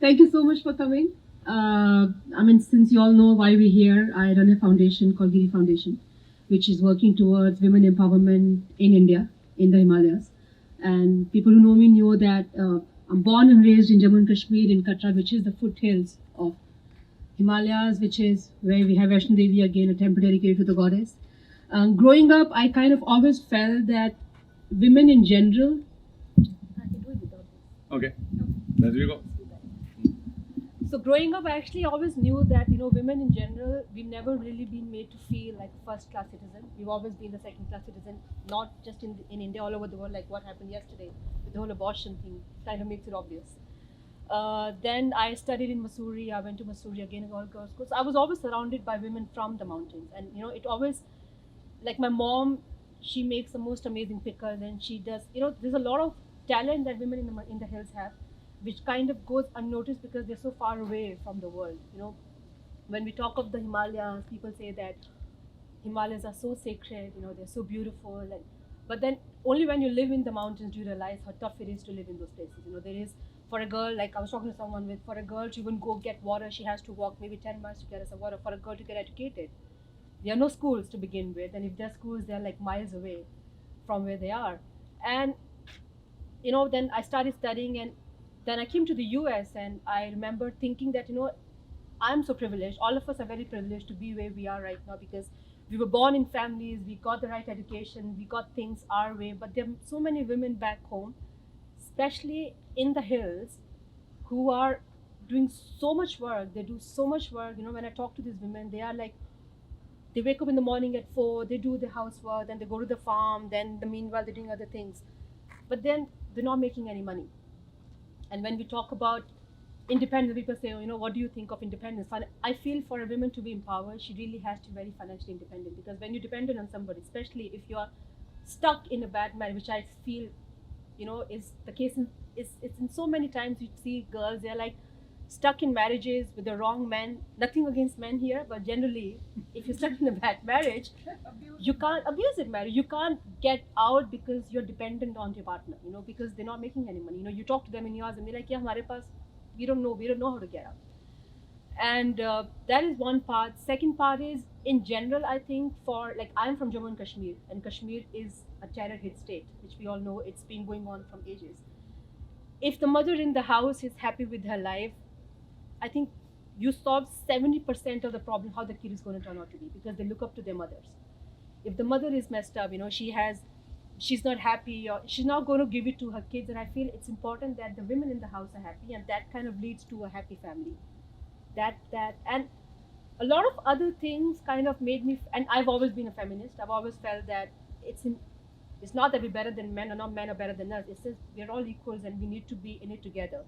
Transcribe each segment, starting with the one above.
Thank you so much for coming. Since you all know why we're here, I run a foundation called GIRI Foundation, which is working towards women empowerment in India, in the Himalayas. And people who know me know that I'm born and raised in Jammu and Kashmir, in Katra, which is the foothills of Himalayas, which is where we have Vaishno Devi again, a temple dedicated to the goddess. Growing up, I kind of always felt that women in general. Okay, there we go. So growing up, I actually always knew that women in general, we've never really been made to feel like first-class citizen. We've always been the second-class citizen, not just in India, all over the world. Like what happened yesterday with the whole abortion thing, kind of makes it obvious. Then I studied in Missouri. I went to Missouri again, a all-girls school. So I was always surrounded by women from the mountains, and it always, like my mom, she makes the most amazing pickles, and she does. There's a lot of talent that women in the hills have, which kind of goes unnoticed because they're so far away from the world. When we talk of the Himalayas, people say that Himalayas are so sacred, they're so beautiful. But then only when you live in the mountains do you realize how tough it is to live in those places. There is, for a girl, like I was talking to someone with, for a girl to even go get water, she has to walk maybe 10 miles to get us a water. For a girl to get educated, there are no schools to begin with. And if there are schools, they're like miles away from where they are. And, then I started studying, and then I came to the US, and I remember thinking that, I'm so privileged. All of us are very privileged to be where we are right now because we were born in families, we got the right education, we got things our way. But there are so many women back home, especially in the hills, who are doing so much work. They do so much work. When I talk to these women, they are like, they wake up in the morning at 4, they do the housework, then they go to the farm, then meanwhile they're doing other things. But then they're not making any money. And when we talk about independence, people say, what do you think of independence? I feel for a woman to be empowered, she really has to be very financially independent. Because when you're dependent on somebody, especially if you're stuck in a bad marriage, which I feel, is the case it's in so many times you see girls, they're like stuck in marriages with the wrong men. Nothing against men here, but generally, if you're stuck in a bad marriage, you can't abusive marriage. You can't get out because you're dependent on your partner. Because they're not making any money. You talk to them in yours, and they're like, "Yeah, हमारे पास, we don't know how to get out." And that is one part. Second part is, in general, I think for, like, I'm from Jammu and Kashmir, and Kashmir is a terror hit state, which we all know. It's been going on from ages. If the mother in the house is happy with her life, I think you solve 70% of the problem how the kid is going to turn out to be, because they look up to their mothers. If the mother is messed up, she's not happy, or she's not going to give it to her kids. And I feel it's important that the women in the house are happy, and that kind of leads to a happy family. That and a lot of other things kind of made me. And I've always been a feminist. I've always felt that it's not that we're better than men, or not men are better than us. It's just we're all equals, and we need to be in it together.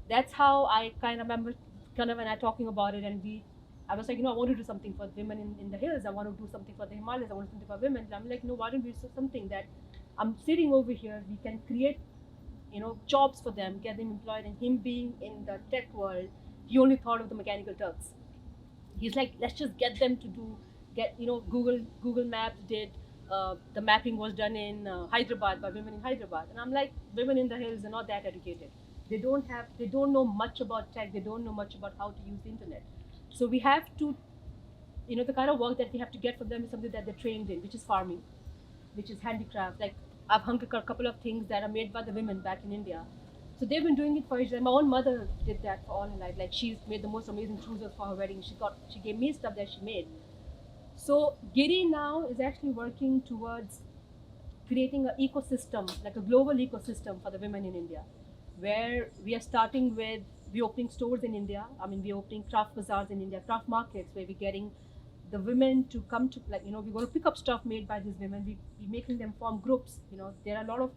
That's how I kind of remember, kind of when I talking about it, and I was like, I want to do something for women in the hills. I want to do something for the Himalayas. I want to do something for women. And I'm like, no, why don't we do something that I'm sitting over here, we can create, jobs for them, get them employed. And him being in the tech world, he only thought of the mechanical Turks. He's like, let's just get them to Google Maps did, the mapping was done in Hyderabad by women in Hyderabad. And I'm like, women in the hills are not that educated. They don't know much about tech. They don't know much about how to use the internet. So we have to, the kind of work that we have to get from them is something that they're trained in, which is farming, which is handicraft. Like, I've hung a couple of things that are made by the women back in India. So they've been doing it for years. My own mother did that for all her life. Like, she's made the most amazing trousers for her wedding. She gave me stuff that she made. So GIRI now is actually working towards creating an ecosystem, like a global ecosystem for the women in India, where we are starting with we're opening stores in India. I mean, we're opening craft bazaars in India, craft markets where we're getting the women to come to, like, we're going to pick up stuff made by these women. We're making them form groups. There are a lot of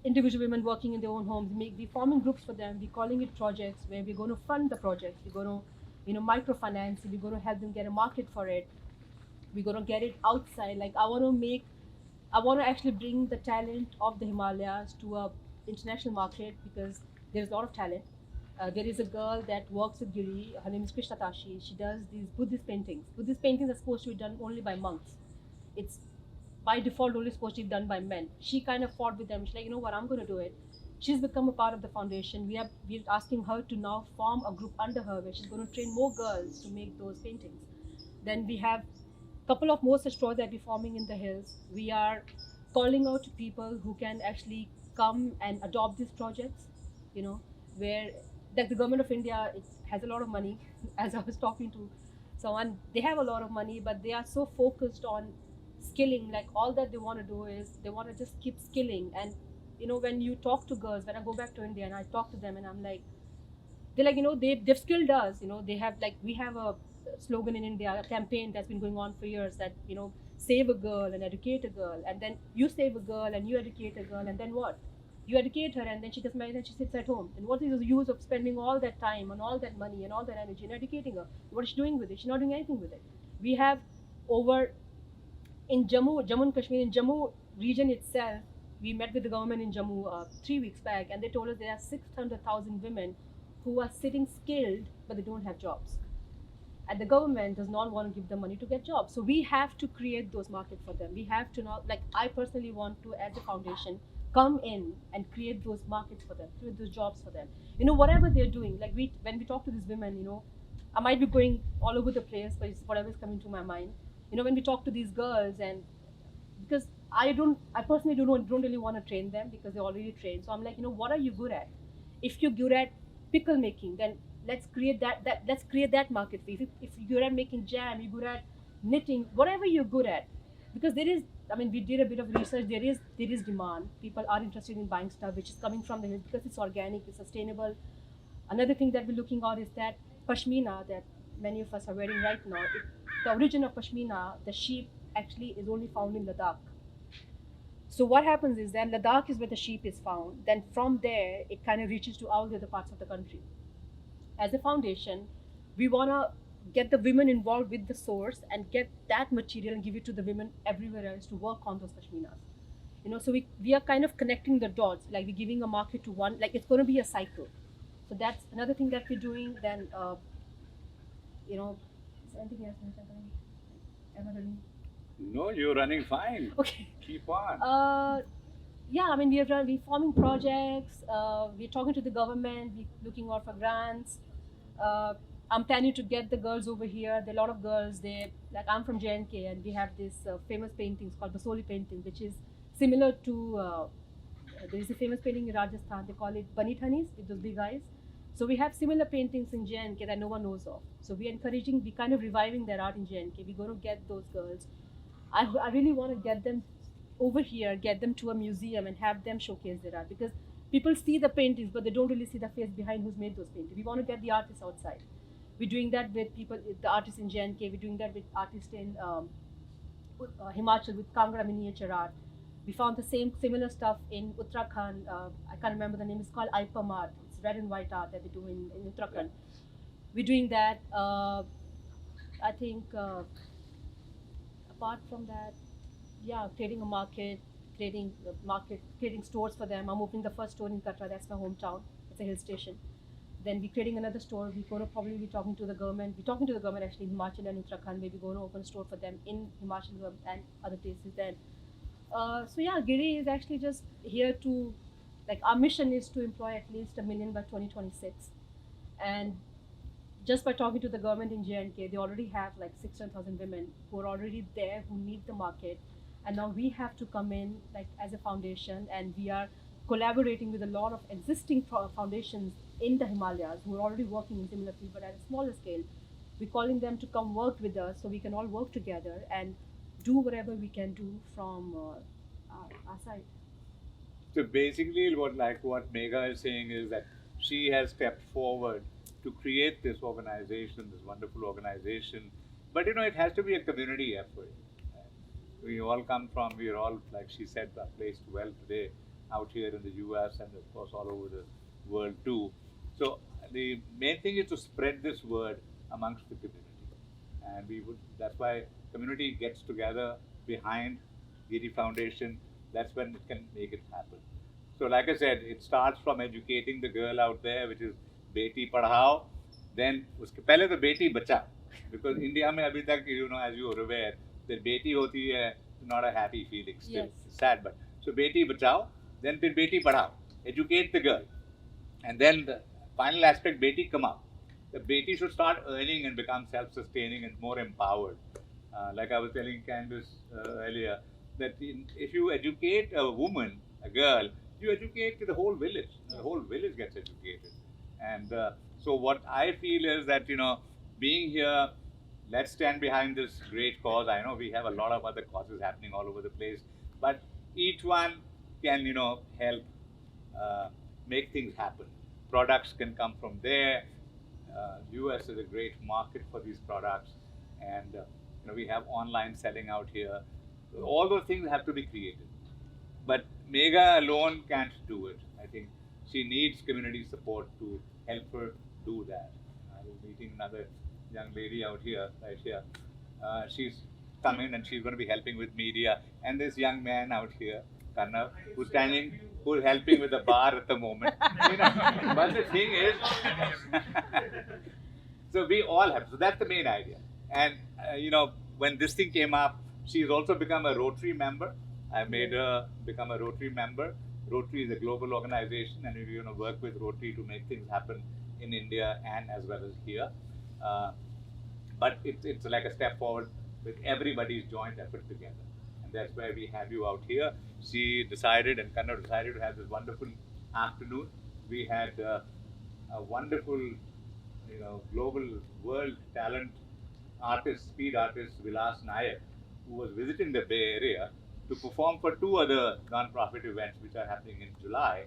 individual women working in their own homes. We're forming groups for them. We're calling it projects where we're going to fund the projects. We're going to, microfinance. We're going to help them get a market for it. We're going to get it outside. Like, I want to actually bring the talent of the Himalayas to a international market because there's a lot of talent. There is a girl that works with GIRI. Her name is Krishna Tashi. She does these Buddhist paintings. Buddhist paintings are supposed to be done only by monks. It's by default only supposed to be done by men. She kind of fought with them. She's like, you know what, I'm going to do it. She's become a part of the foundation. We're asking her to now form a group under her where she's going to train more girls to make those paintings. Then we have a couple of more such projects that we're forming in the hills. We are calling out to people who can actually come and adopt these projects, where like the government of India, it has a lot of money. As I was talking to someone, they have a lot of money, but they are so focused on skilling. Like, all that they want to do is they want to just keep skilling. And when you talk to girls, when I go back to India and I talk to them, and I'm like, they're like, they've skilled us. They have, like, we have a slogan in India, a campaign that's been going on for years, that save a girl and educate a girl. And then you save a girl and you educate a girl, and then what? You educate her and then she gets married and she sits at home. And what is the use of spending all that time and all that money and all that energy in educating her? What is she doing with it? She's not doing anything with it. We have over in Jammu and Kashmir, in Jammu region itself, we met with the government in Jammu 3 weeks back, and they told us there are 600,000 women who are sitting skilled, but they don't have jobs. And the government does not want to give them money to get jobs. So we have to create those markets for them. We have to not, like, I personally want to, as a foundation, come in and create those markets for them, create those jobs for them. Whatever they're doing, like, when we talk to these women, I might be going all over the place, but it's whatever's coming to my mind. When we talk to these girls, and because I personally don't really want to train them because they're already trained. So I'm like, what are you good at? If you're good at pickle making, then let's create that market for you. If you're good at making jam, you're good at knitting, whatever you're good at, because there is, I mean, we did a bit of research. There is demand. People are interested in buying stuff which is coming from the hills because it's organic, it's sustainable. Another thing that we're looking at is that pashmina that many of us are wearing right now. The origin of pashmina, the sheep, actually is only found in Ladakh. So what happens is that Ladakh is where the sheep is found. Then from there, it kind of reaches to all the other parts of the country. As a foundation, we want to get the women involved with the source and get that material and give it to the women everywhere else to work on those pashminas. So we are kind of connecting the dots, like we're giving a market to one, like it's going to be a cycle. So that's another thing that we're doing. Then, is there anything else? Am I running? No, you're running fine. Okay. Keep on. Yeah, I mean, we're forming projects. We're talking to the government. We're looking out for grants. I'm planning to get the girls over here. There are a lot of girls. I'm from JNK, and we have this famous paintings called Basoli painting, which is similar to. There is a famous painting in Rajasthan. They call it Banithanis, with those big eyes. So we have similar paintings in JNK that no one knows of. So we're kind of reviving their art in JNK. We're going to get those girls. I really want to get them over here, get them to a museum and have them showcase their art, because people see the paintings but they don't really see the face behind who's made those paintings. We want to get the artists outside. We're doing that with the artists in JNK. We're doing that with artists in Himachal with Kangra miniature art. We found the similar stuff in Uttarakhand. I can't remember the name. It's called Ipam art. It's red and white art that we do in Uttarakhand. We're doing that. I think apart from that, yeah, creating a market, creating stores for them. I'm opening the first store in Katra. That's my hometown. It's a hill station. Then we're creating another store. We're going to probably be talking to the government. We're talking to the government actually in Himachal and Uttarakhand. Maybe going to open a store for them in Himachal and other places. Then, so yeah, GIRI is actually just here to, like, our mission is to employ at least 1 million by 2026, and just by talking to the government in JNK, they already have like 600,000 women who are already there, who need the market. And now we have to come in, like, as a foundation, and we are collaborating with a lot of existing foundations in the Himalayas who are already working in similar field, but at a smaller scale. We're calling them to come work with us so we can all work together and do whatever we can do from our side. So basically, what Megha is saying is that she has stepped forward to create this organization, this wonderful organization. But it has to be a community effort. We all come from, we are all, like she said, are placed well today out here in the US and of course all over the world too. So the main thing is to spread this word amongst the community. And that's why community gets together behind GIRI Foundation. That's when it can make it happen. So like I said, it starts from educating the girl out there, which is Beti Padhao. Then उसके पहले तो Beti Bachao, because India में अभी तक, as you are aware, that बेटी होती है not a happy feeling still. Yes. It's sad, but so Beti Bachao, then फिर Beti Padhao, educate the girl, and then the final aspect, बेटी कमाओ. The बेटी should start earning and become self-sustaining and more empowered. Like I was telling Candice earlier, that if you educate a woman, a girl, you educate the whole village. The whole village gets educated. And so what I feel is that, being here, let's stand behind this great cause. I know we have a lot of other causes happening all over the place, but each one can, help make things happen. Products can come from there. US is a great market for these products, and we have online selling out here. All those things have to be created. But Megha alone can't do it. I think she needs community support to help her do that. I was meeting another young lady out here, right here. She's come in and she's going to be helping with media. And this young man out here, Karnav, who's helping with the bar at the moment. But the thing is, so we all have. So that's the main idea. And when this thing came up, she's also become a Rotary member. I made her become a Rotary member. Rotary is a global organization, and we're going to work with Rotary to make things happen in India and as well as here. But it's like a step forward with everybody's joint effort together. And that's why we have you out here. She decided, and Kanna decided to have this wonderful afternoon. We had a wonderful, global world talent artist, speed artist, Vilas Nayak, who was visiting the Bay Area to perform for 2 other non-profit events which are happening in July.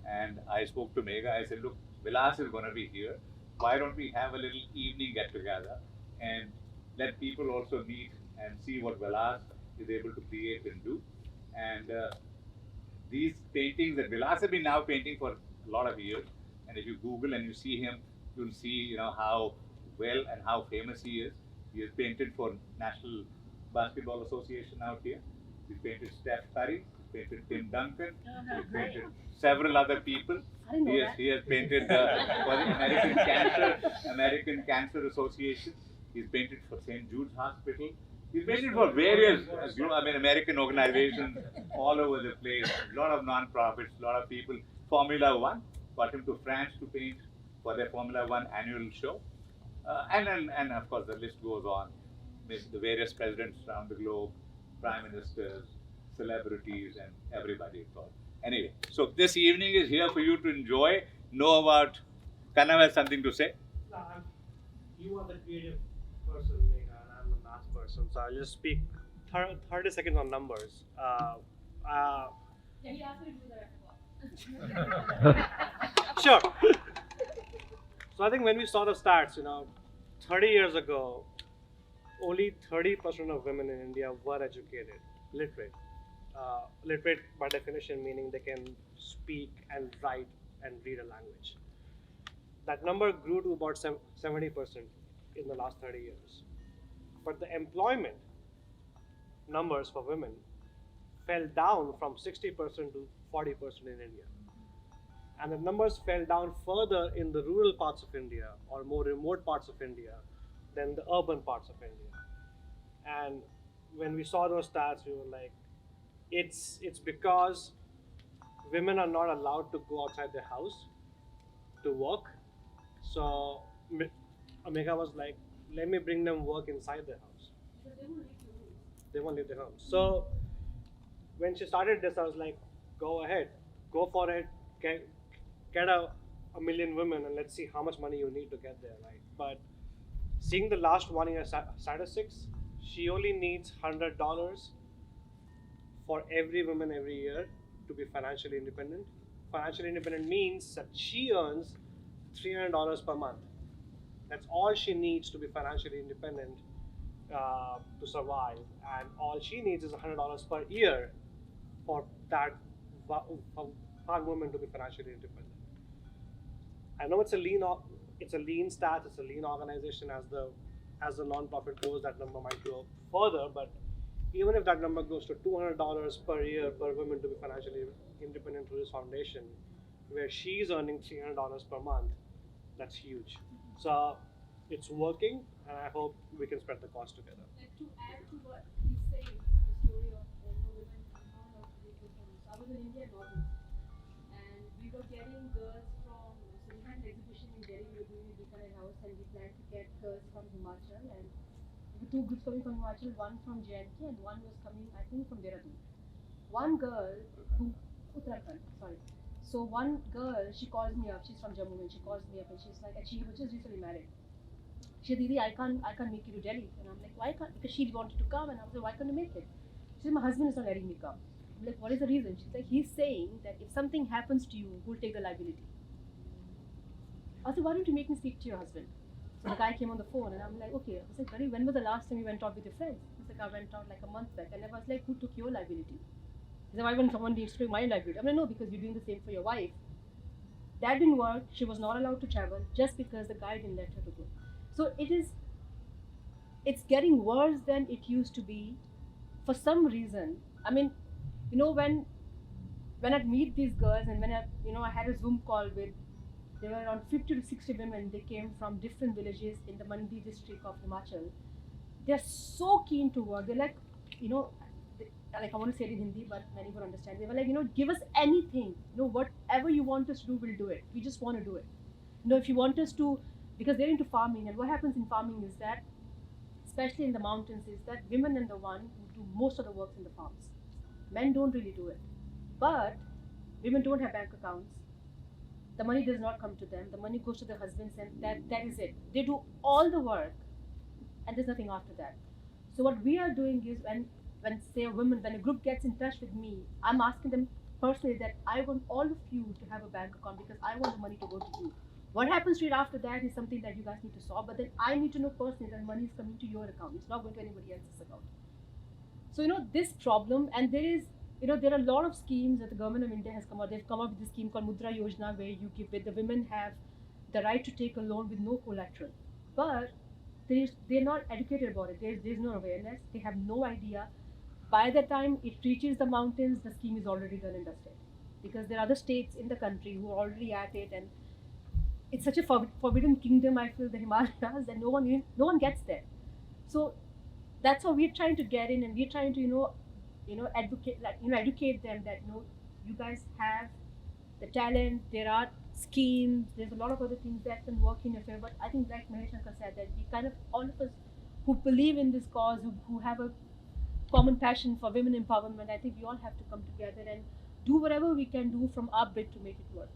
And I spoke to Megha. I said, look, Vilas is going to be here. Why don't we have a little evening get-together and let people also meet and see what Vilas is able to create and do. And these paintings that Vilas has been now painting for a lot of years. And if you Google and you see him, you'll see how well and how famous he is. He has painted for National Basketball Association out here. He painted Steph Curry. He painted Tim Duncan. He painted several other people. He has painted for the American Cancer Association. He's painted for St. Jude's Hospital. He's painted for various American organizations all over the place. A lot of non-profits, a lot of people. Formula One got him to France to paint for their Formula One annual show. And of course the list goes on. The various presidents around the globe, prime ministers, celebrities, and everybody. Anyway, so this evening is here for you to enjoy, know about. Kanav has something to say. You are the creative person, Megha, and I'm the math person. So I'll just speak 30 seconds on numbers. Yeah, he asked me to do that. Sure. So I think when we saw the stats, 30 years ago, only 30% of women in India were educated, literate. Literate by definition meaning they can speak and write and read a language. That number grew to about 70% in the last 30 years. But the employment numbers for women fell down from 60% to 40% in India. And the numbers fell down further in the rural parts of India or more remote parts of India than the urban parts of India. And when we saw those stats, we were like, it's because women are not allowed to go outside their house to work. So Megha was like, let me bring them work inside their house. But They won't leave their home. So when she started this, I was like, go ahead, go for it, get a million women and let's see how much money you need to get there, right? But seeing the last 1 year statistics, she only needs $100 for every woman every year to be financially independent. financially independent means that she earns $300 per month. That's all she needs to be financially independent to survive, and all she needs is $100 per year for that for one woman to be financially independent. I know it's a lean stats, it's a lean organization. As the non-profit grows, that number might go further. But even if that number goes to $200 per year per woman to be financially independent through this foundation, where she's earning $300 per month, that's huge. So it's working, and I hope we can spread the cost together. And to add to what he's saying, the story of women compound out to be different. So I was in India in August, and we were getting girls from. So we had an exhibition in Delhi. We were doing a Bikaner house, and we planned to get girls from Himachal. And there were two groups coming from Himachal, one from JNK, and one was coming, I think, from Dehradun. One girl who Uttarakhand, sorry. So one girl, she calls me up. She's from Jammu, and she calls me up, and she's like, and she was just recently married. She said, Didi, I can't make it to Delhi. And I'm like, why can't? Because she wanted to come, and I was like, why can't you make it? She said, my husband is not letting me come. I'm like, what is the reason? She's like, he's saying that if something happens to you, who'll take the liability? I said, why don't you make me speak to your husband? So the guy came on the phone, and I'm like, okay. I was like, Gary, when was the last time you went out with your friends? He's like, I went out like a month back. And I was like, who took your liability? He said, why when someone needs to take my liability? I'm like, no, because you're doing the same for your wife. That didn't work. She was not allowed to travel just because the guy didn't let her to go. So it's getting worse than it used to be for some reason. I mean, when I meet these girls, and when I had a Zoom call with, there were around 50 to 60 women. They came from different villages in the Mandi district of Himachal. They're so keen to work. They're like, like I want to say it in Hindi, but many will understand. They were like, give us anything. Whatever you want us to do, we'll do it. We just want to do it. If you want us to, because they're into farming, and what happens in farming is that, especially in the mountains, is that women are the one who do most of the work in the farms. Men don't really do it. But women don't have bank accounts. The money does not come to them. The money goes to their husbands, and that is it. They do all the work, and there's nothing after that. So what we are doing is when a group gets in touch with me, I'm asking them personally that I want all of you to have a bank account because I want the money to go to you. What happens straight after that is something that you guys need to solve, but then I need to know personally that money is coming to your account. It's not going to anybody else's account. So, this problem, and there is, there are a lot of schemes that the government of India has come out. They've come up with this scheme called Mudra Yojana, where the women have the right to take a loan with no collateral. But they're not educated about it. There's no awareness. They have no idea. By the time it reaches the mountains, the scheme is already done and dusted. Because there are other states in the country who are already at it, and it's such a forbidden kingdom, I feel, the Himalayas, that no one gets there. So that's how we're trying to get in, and we're trying to educate them that you guys have the talent. There are schemes. There's a lot of other things that can work in your favor. But I think, like Mahesh Uncle said, that we kind of, all of us who believe in this cause, who have a common passion for women empowerment, I think we all have to come together and do whatever we can do from our bit to make it work.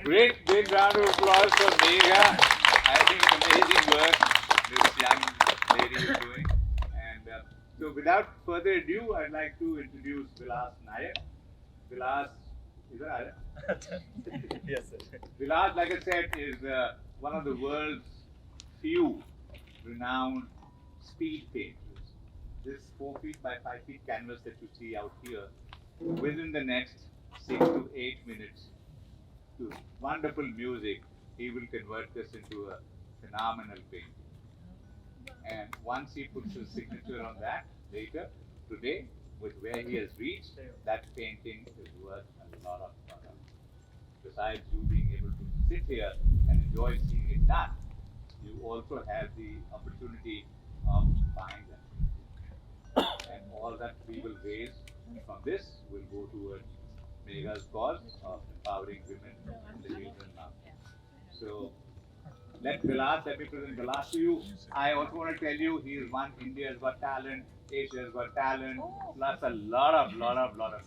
Great big round of applause for Megha. I think amazing work this young lady is doing. And so without further ado, I'd like to introduce Vilas Nayak. Vilas, is that right? Yes, sir. Vilas, like I said, is one of the world's few renowned speed painters. This 4 feet by 5 feet canvas that you see out here, within the next 6 to 8 minutes, to wonderful music, he will convert this into a phenomenal painting. And once he puts his signature on that later, today, with where he has reached, that painting is worth a lot of money. Besides you being able to sit here and enjoy seeing it done, you also have the opportunity of buying that. And all that we will raise from this will go towards Megha's cause of empowering women in the hills and mountains. So let me present Vilas to you. I also want to tell you he is won India's Got Talent, Asia's Got Talent, plus a lot of.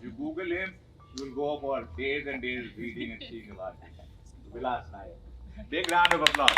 You Google him, you will go for days and days reading and seeing about him. Vilas Nayak. Big round of applause.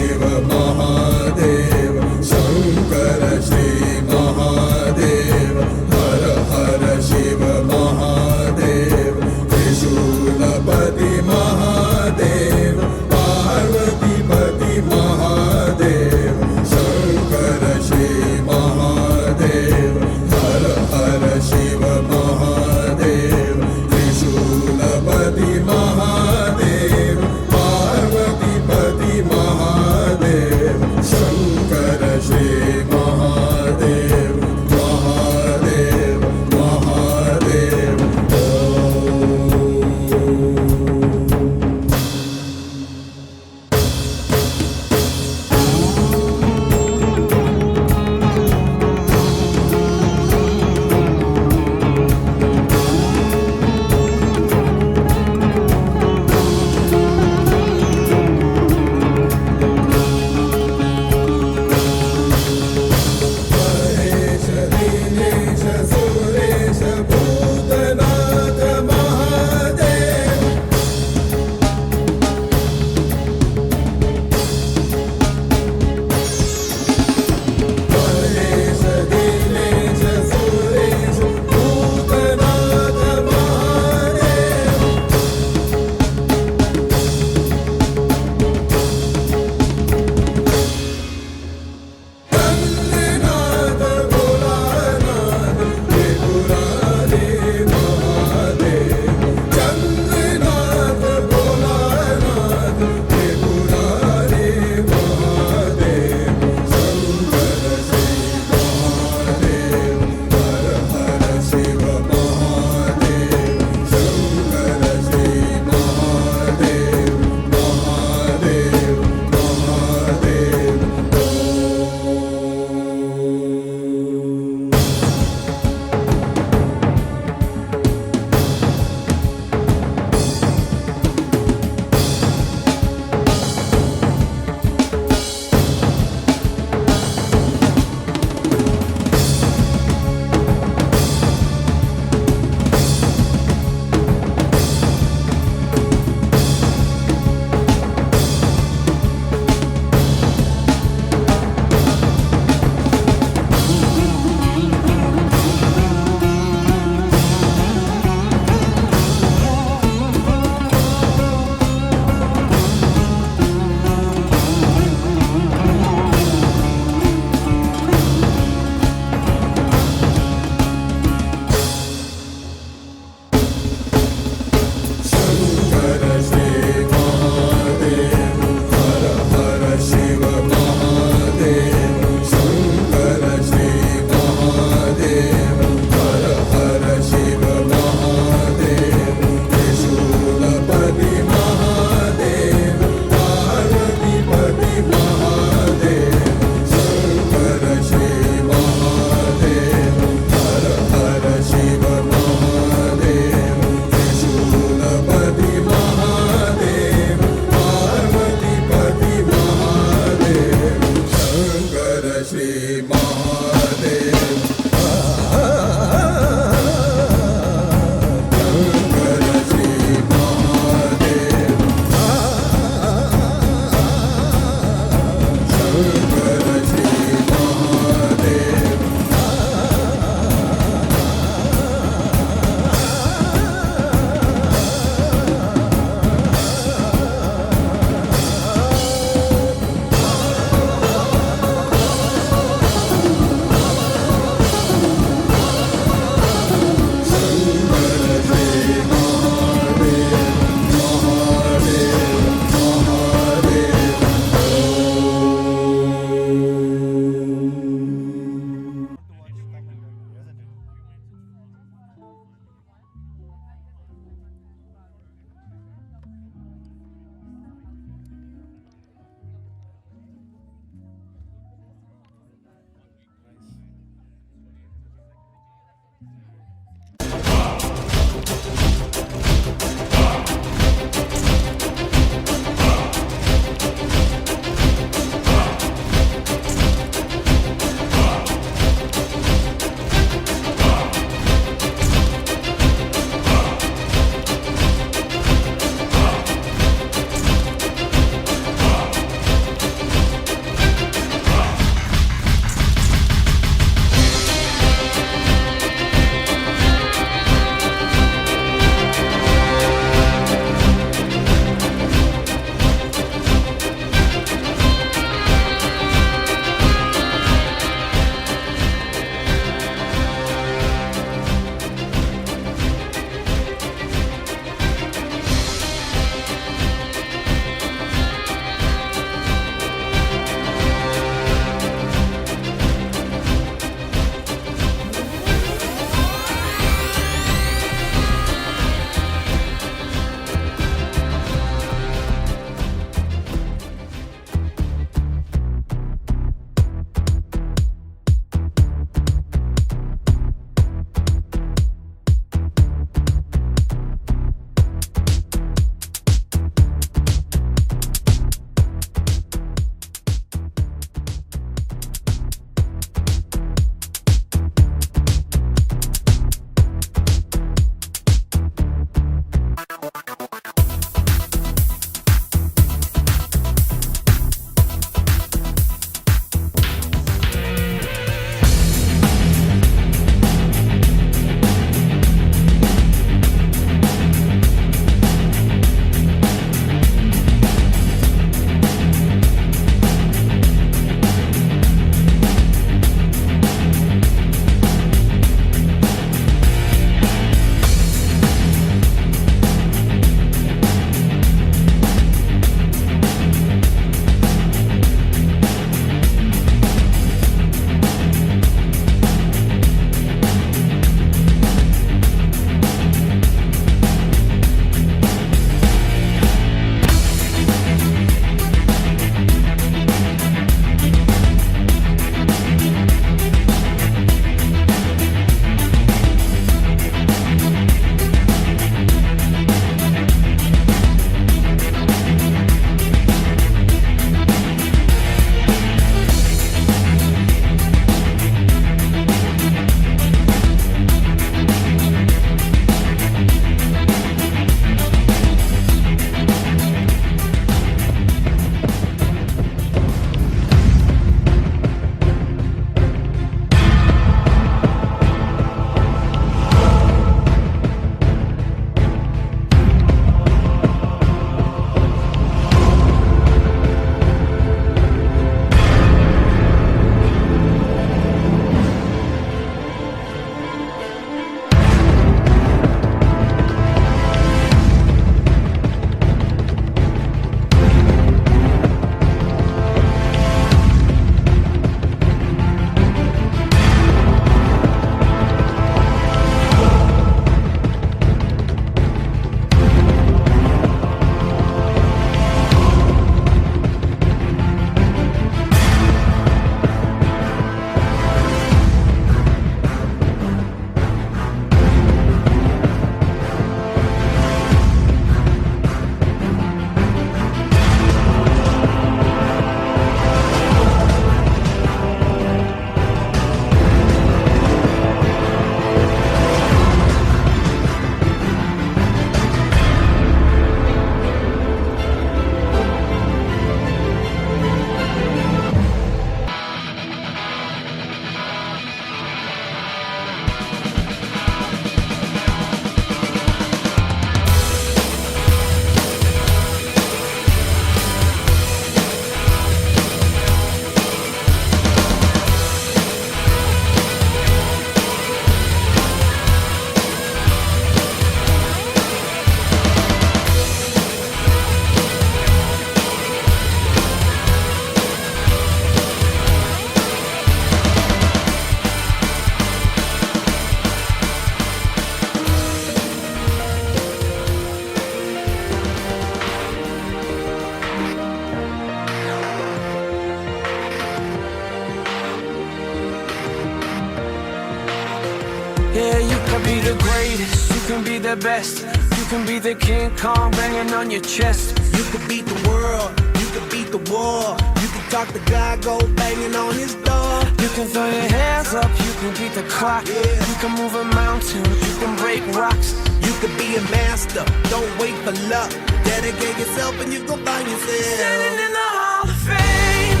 the greatest, you can be the best. You can be the King Kong banging on your chest. You could beat the world, you could beat the war. You can talk to God, go banging on his door. You can throw your hands up, you can beat the clock. You can move a mountain, you can break rocks. You could be a master, don't wait for luck. Dedicate yourself and you gon' find yourself Standing in the Hall of Fame.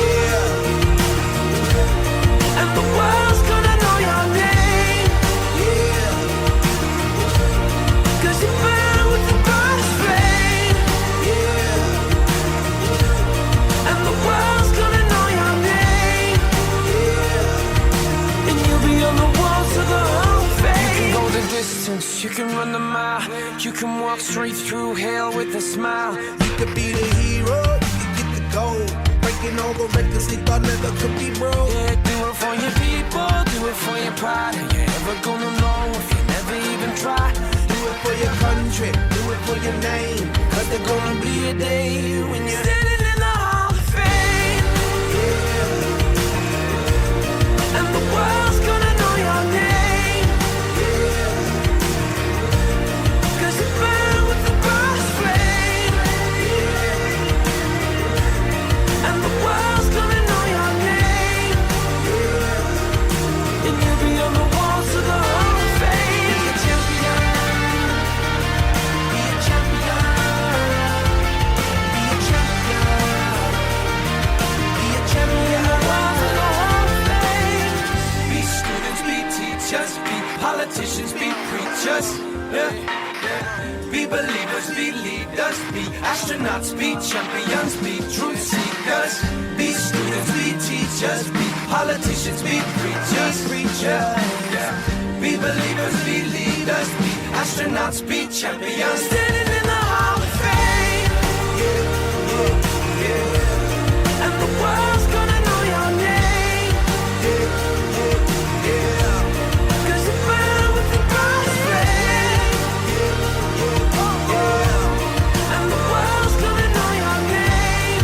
Yeah, And the world's gonna know your name. yeah, 'Cause you burn with the brightest flame. yeah, And the world's gonna know your name. yeah. And you'll be on the walls of the Hall of Fame. You can go the distance, you can run the mile. You can walk straight through hell with a smile. You could be the hero, you could get the gold. Breaking all the records they thought never could be broke. Yeah, do it for your people, do it for your pride. Are you ever gonna know if you never even try? Do it for your country, do it for your name. Cause there's gonna be a day when you're standing in the Hall of Fame. And the world's gonna know your name. 'Cause you burn with the brightest flame. And the world's gonna know your name. And you'll be on the walls of the Hall of Fame. Be a champion. Be a champion. Be a champion, be a champion. Be students, be teachers, be politicians, be preachers. Yeah. Be believers, be leaders, be astronauts, be champions, be truth seekers. Be students, be teachers, be politicians, be preachers. Yeah. Be believers, be leaders, be astronauts, be champions. Standing in the Hall of Fame. And the world's gonna know your name. 'Cause you burn with the brightest flame. And the world's gonna know your name.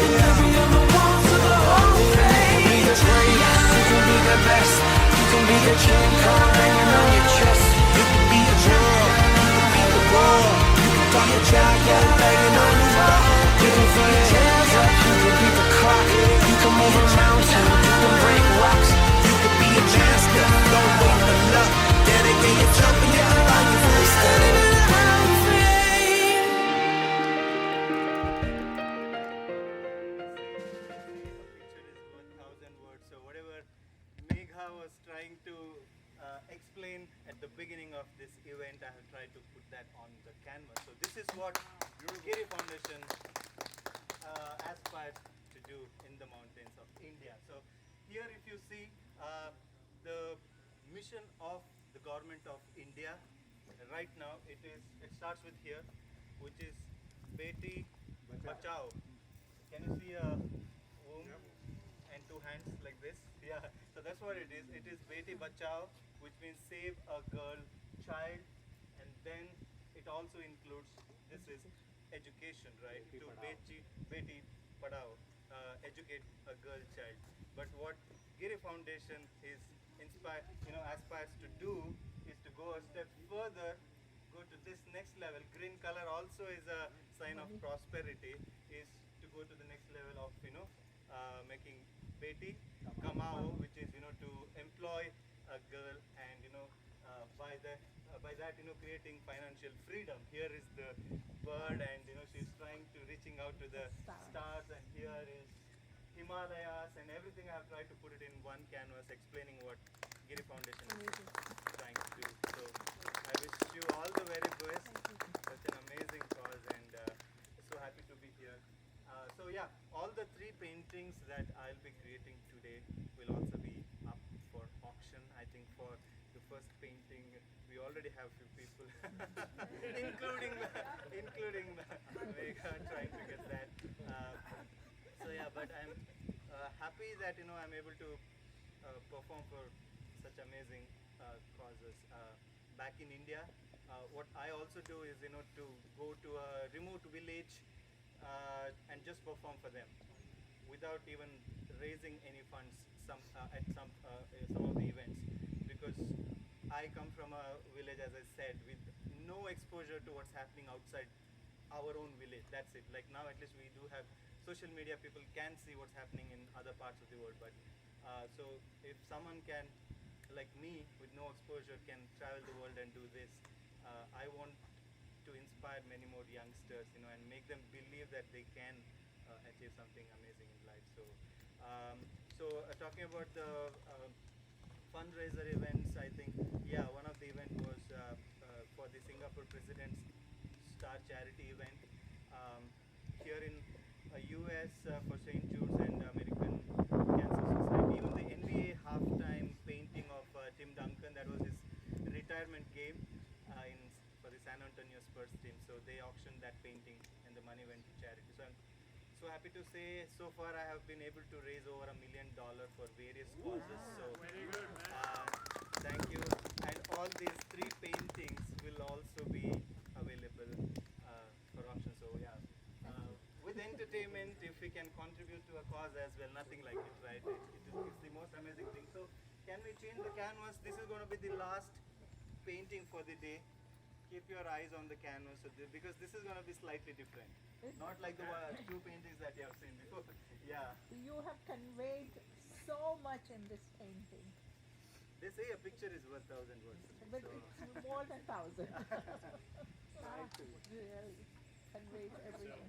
And you'll be on the walls of the Hall of Fame. You can be the greatest, you can be the best. You can be the King Kong banging on your chest. You can be a girl, you can be the world. You can talk to God, go banging on his door. You can throw your hands up, you can beat the clock. You can move a mountain, you can break rocks. You could be a master, don't wait for luck. Dedicate yourself and you can find yourself Standing in the Hall of Fame. Picture is worth 1,000 words. So whatever Megha was trying to explain at the beginning of this event, I have tried to put that on the canvas. So this is what GIRI Foundation aspires to do in the mountains of India. So here if you see the mission of the government of India, right now it starts with here, which is Beti Bachao. Can you see a womb and two hands like this? Yeah, so that's what it is. It is Beti Bachao, which means save a girl child, and then it also includes, this is education, right? To Beti Padhao, educate a girl child. But what GIRI Foundation is aspires to do is to go a step further, go to this next level. Green color also is a sign of prosperity, is to go to the next level of making Beti Kamao, which is to employ a girl, and by that creating financial freedom. Here is the bird, and she's trying to reaching out to the stars, and here is Himalayas and everything. I have tried to put it in one canvas, explaining what GIRI Foundation is trying to do. So I wish you all the very best. Such an amazing cause, and so happy to be here. So yeah, all the three paintings that I'll be creating today will also be up for auction. I think for the first painting, we already have few people, including Megha, trying to get that. So yeah, but I'm happy that I'm able to perform for such amazing causes. Back in India, what I also do is to go to a remote village and just perform for them without even raising any funds at some of the events, because I come from a village, as I said, with no exposure to what's happening outside our own village. That's it. Like now, at least we do have social media. People can see what's happening in other parts of the world. But so if someone can, like me, with no exposure, can travel the world and do this, I want to inspire many more youngsters, and make them believe that they can achieve something amazing in life. Talking about the fundraiser events, I think, one of the event was for the Singapore President's Star Charity event. Here in US for St. Jude's and American Cancer Society. Even the NBA halftime painting of Tim Duncan, that was his retirement game for the San Antonio Spurs team. So they auctioned that painting and the money went to charity. So I'm so happy to say so far I have been able to raise over $1 million for various causes. So very good, man. Thank you. And all these 3 paintings will also be available for auction. So with entertainment, if we can contribute to a cause as well, nothing like it, right? It's the most amazing thing. So can we change the canvas? This is going to be the last painting for the day. Keep your eyes on the canvas because this is going to be slightly different. Not like the 2 paintings that you have seen before. Yeah. You have conveyed so much in this painting. They say a picture is worth 1,000 words. But so. it's more than 1,000. Really conveys everything.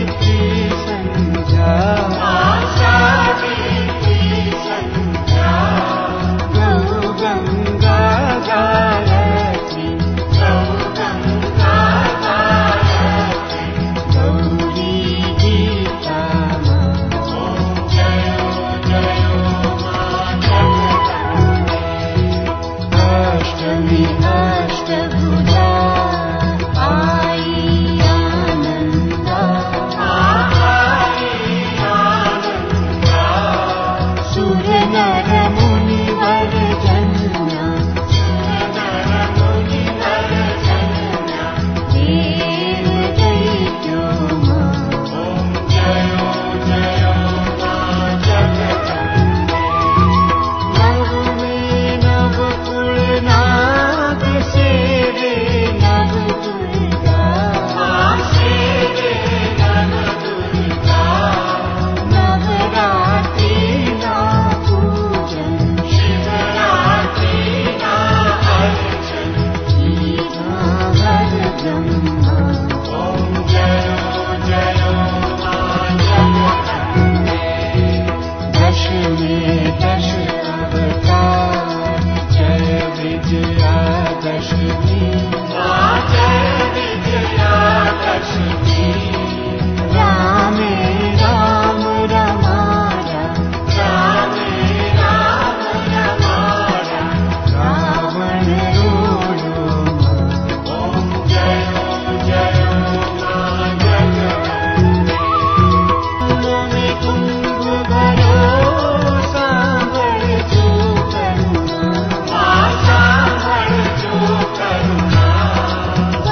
Saviत्री संध्या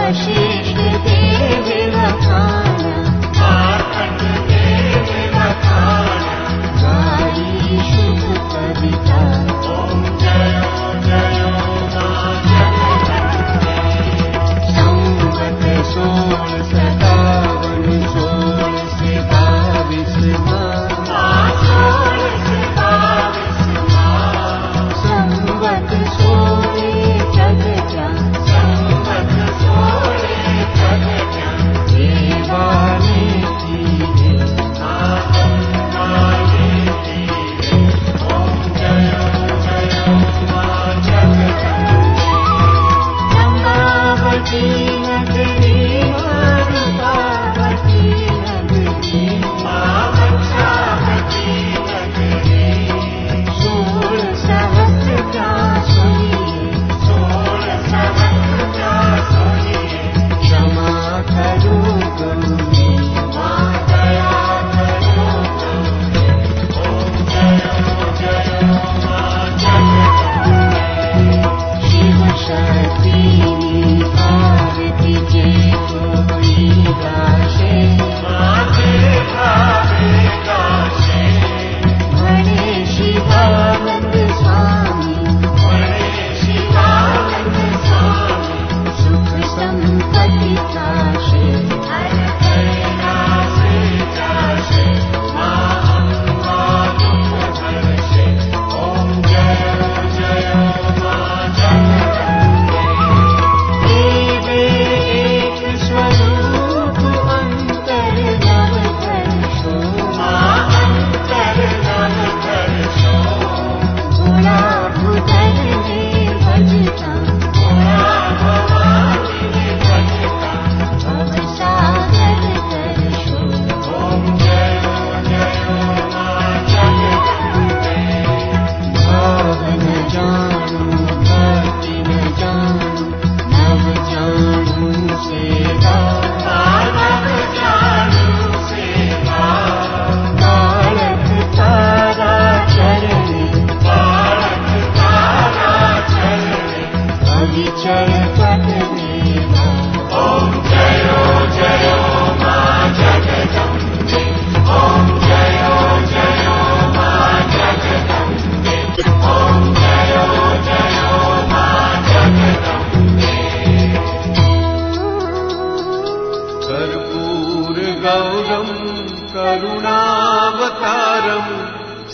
आशीष देव वखाना गाई शुभ कविता संवत 1657 संवत 16 प्रगटा देवाने की रंगावती नगरी रूपावती नगरी soul सहस्र का सुनिए क्षमा करो गौरी शिव शक्ति आरती जे कोई गाशे भणे शिवानंद स्वामी सुख संपत्ति काशे देवे एक स्वरूप अंतर नव करशो भोला भुधर में भजता भव सागर करशो भाव न जानू भक्ति न जानू नव जानू सेवा बालक तारा चरणे अविचल पद देवा कर्पूर गौरम करुणावतारम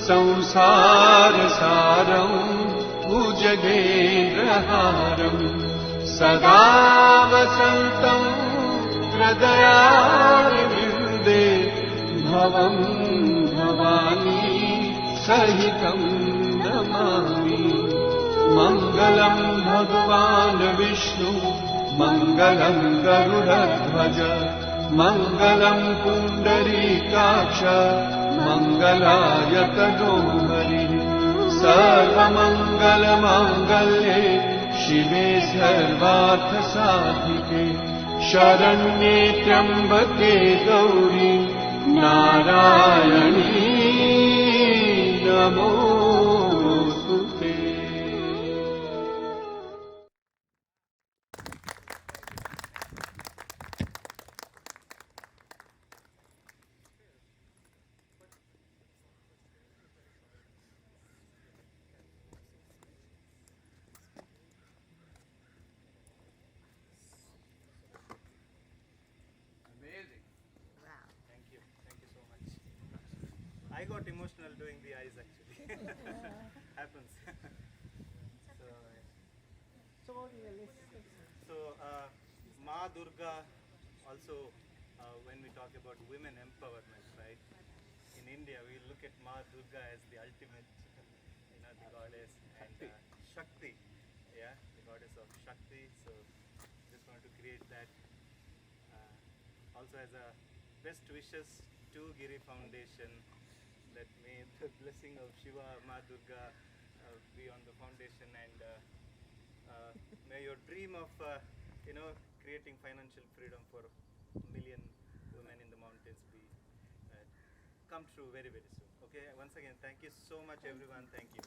संसार सारम भुजगेन्द्रहारम सदा वसन्तं हृदयारविन्दे भवं भवानी सहितं नमामि मङ्गलं भगवान् विष्णु मङ्गलं गरुडध्वज मङ्गलं पुण्डरीकाक्ष मङ्गलाय तनो हरिः सर्वमङ्गलमाङ्गल्ये शिवे सर्वार्थसाधिके शरण्ये त्र्यम्बके गौरी नारायणी नमोस्तुते। Thank you so much. I got emotional doing the eyes actually. Happens. So realistic. So Ma Durga also, when we talk about women empowerment, right? In India, we look at Ma Durga as the ultimate, the goddess, and Shakti, yeah, the goddess of Shakti. So just want to create that. Also as a best wishes to GIRI Foundation, that may the blessing of Shiva, Ma Durga be on the foundation, and may your dream of creating financial freedom for a million women in the mountains be come true very, very soon. Okay, once again, thank you so much everyone. Thank you.